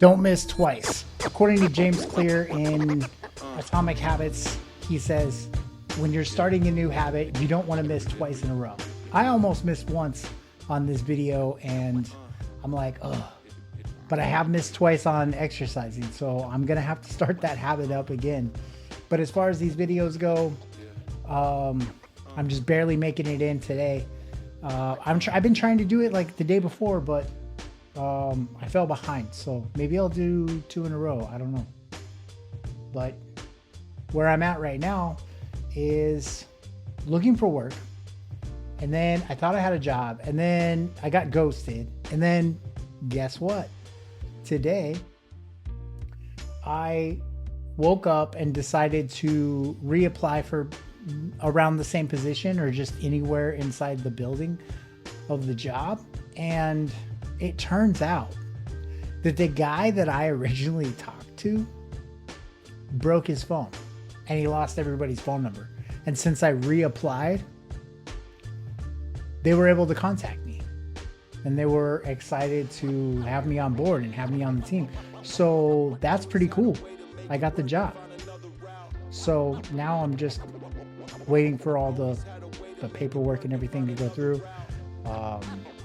Don't miss twice. According to James Clear in Atomic Habits, he says, when you're starting a new habit, you don't want to miss twice in a row. I almost missed once on this video and I'm like, ugh. But I have missed twice on exercising, so I'm going to have to start that habit up again. But as far as these videos go, I'm just barely making it in today. I've been trying to do it like the day before, but I fell behind, so maybe I'll do 2 in a row. I don't know. But where I'm at right now is looking for work. And then I thought I had a job, and then I got ghosted. And then guess what? Today, I woke up and decided to reapply for around the same position or just anywhere inside the building of the job. And it turns out that the guy that I originally talked to broke his phone and he lost everybody's phone number. And since I reapplied, they were able to contact me and they were excited to have me on board and have me on the team. So that's pretty cool. I got the job. So now I'm just waiting for all the paperwork and everything to go through.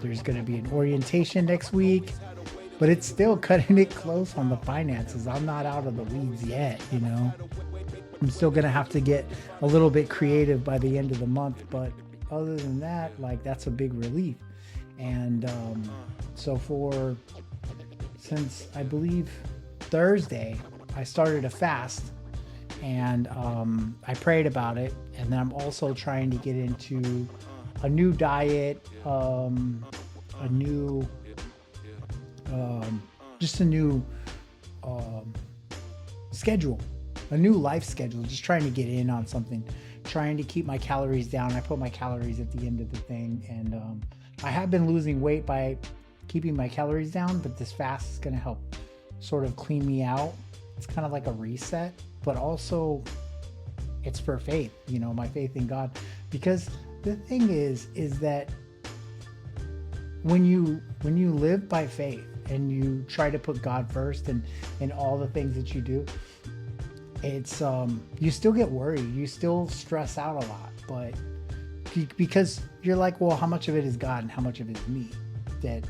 There's going to be an orientation next week, but it's still cutting it close on the finances. I'm not out of the weeds yet, you know. I'm still going to have to get a little bit creative by the end of the month, but other than that, like, that's a big relief. And so since I believe Thursday, I started a fast, and I prayed about it, and then I'm also trying to get into a new diet, a new schedule, a new life schedule, just trying to get in on something, trying to keep my calories down. I put my calories at the end of the thing, and I have been losing weight by keeping my calories down, but this fast is going to help sort of clean me out. It's kind of like a reset, but also it's for faith, you know, my faith in God. Because the thing is that when you live by faith and you try to put God first and in all the things that you do, it's you still get worried, you still stress out a lot, but because you're like, well, how much of it is God and how much of it is me? That,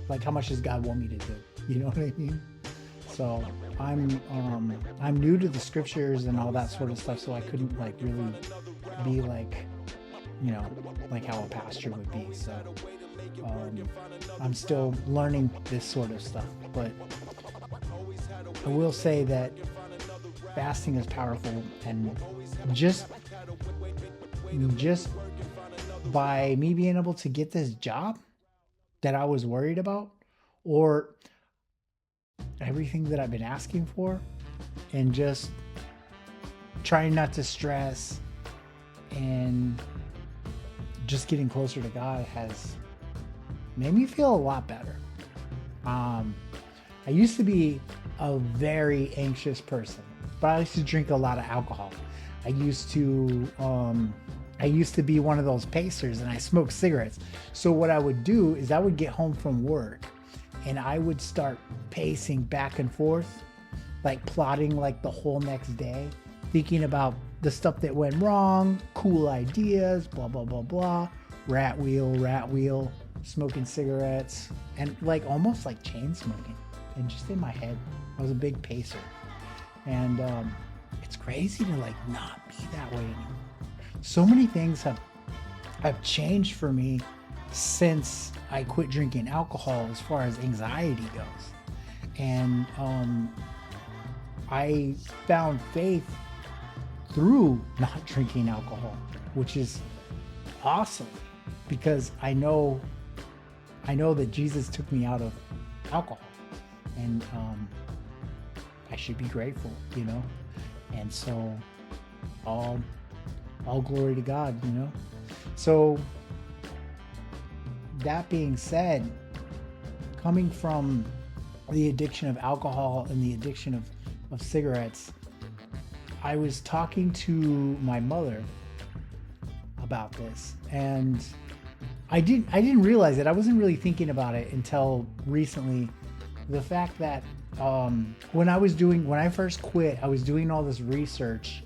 like, how much does God want me to do? You know what I mean? So I'm new to the scriptures and all that sort of stuff, so I couldn't like really be like, you know, like how a pastor would be. So I'm still learning this sort of stuff, but I will say that fasting is powerful, and just by me being able to get this job that I was worried about, or everything that I've been asking for, and just trying not to stress and just getting closer to God has made me feel a lot better. I used to be a very anxious person, but I used to drink a lot of alcohol. I used to be one of those pacers, and I smoked cigarettes. So what I would do is I would get home from work and I would start pacing back and forth, like plotting like the whole next day, thinking about the stuff that went wrong, cool ideas, blah, blah, blah, blah, rat wheel, smoking cigarettes, and like almost like chain smoking. And just in my head, I was a big pacer. And it's crazy to like not be that way anymore. So many things have changed for me since I quit drinking alcohol as far as anxiety goes. And I found faith through not drinking alcohol, which is awesome, because I know that Jesus took me out of alcohol, and I should be grateful, you know. And so all glory to God, you know. So that being said, coming from the addiction of alcohol and the addiction of cigarettes, I was talking to my mother about this, and I didn't realize it. I wasn't really thinking about it until recently, the fact that when I first quit, I was doing all this research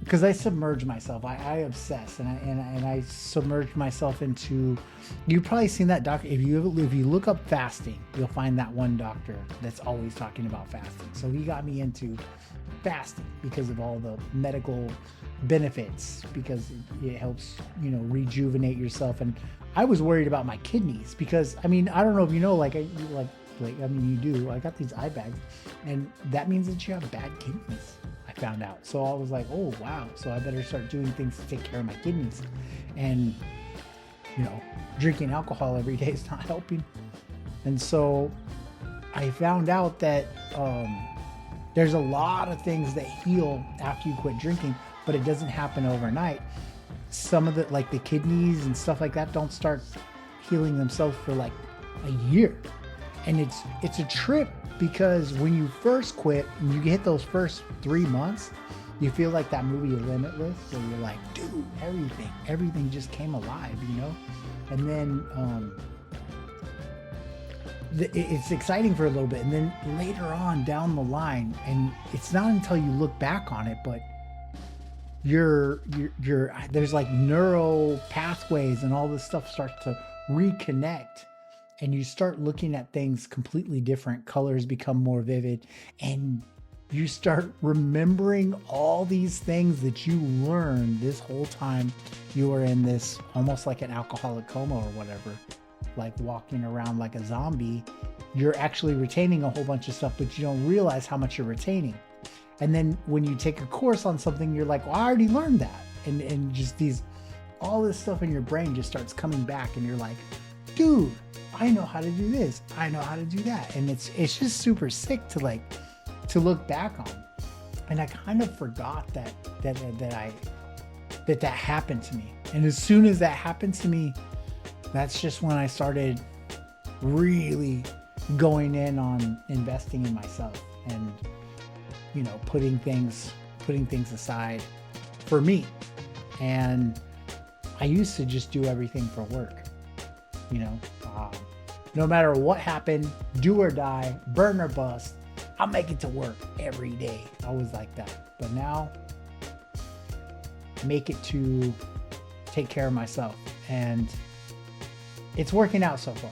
because I submerge myself. I obsess, and I submerge myself into. You've probably seen that doctor. If you look up fasting, you'll find that one doctor that's always talking about fasting. So he got me into fasting because of all the medical benefits, because it helps rejuvenate yourself. And I was worried about my kidneys because I mean I don't know if you know I mean you do. I got these eye bags, and that means that you have bad kidneys. I found out. So I was like, oh wow. So I better start doing things to take care of my kidneys. And drinking alcohol every day is not helping. And so I found out that there's a lot of things that heal after you quit drinking, but it doesn't happen overnight. Some of the the kidneys and stuff like that don't start healing themselves for like a year. And it's a trip because when you first quit and you hit those first 3 months, you feel like that movie Limitless, where you're like, dude, everything just came alive, And then it's exciting for a little bit, and then later on down the line, and it's not until you look back on it, but you're there's like neural pathways and all this stuff starts to reconnect, and you start looking at things completely different. Colors become more vivid, and you start remembering all these things that you learned this whole time you were in this almost like an alcoholic coma or whatever, like walking around like a zombie. You're actually retaining a whole bunch of stuff, but you don't realize how much you're retaining. And then when you take a course on something, you're like, well, I already learned that. And just all this stuff in your brain just starts coming back, and you're like, dude, I know how to do this. I know how to do that. And it's just super sick to look back on. And I kind of forgot that happened to me. And as soon as that happened to me, that's just when I started really going in on investing in myself and putting things aside for me. And I used to just do everything for work, no matter what happened, do or die, burn or bust, I'll make it to work every day. I was like that. But now I make it to take care of myself, and it's working out so far.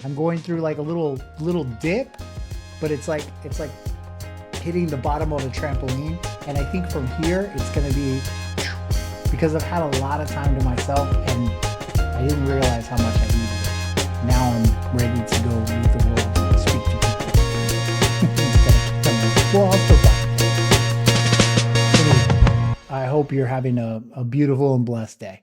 I'm going through like a little dip, but it's like hitting the bottom of a trampoline. And I think from here it's gonna be, because I've had a lot of time to myself and I didn't realize how much I needed it. Now I'm ready to go meet the world and speak to people. Well, I'll still talk. Anyway, I hope you're having a beautiful and blessed day.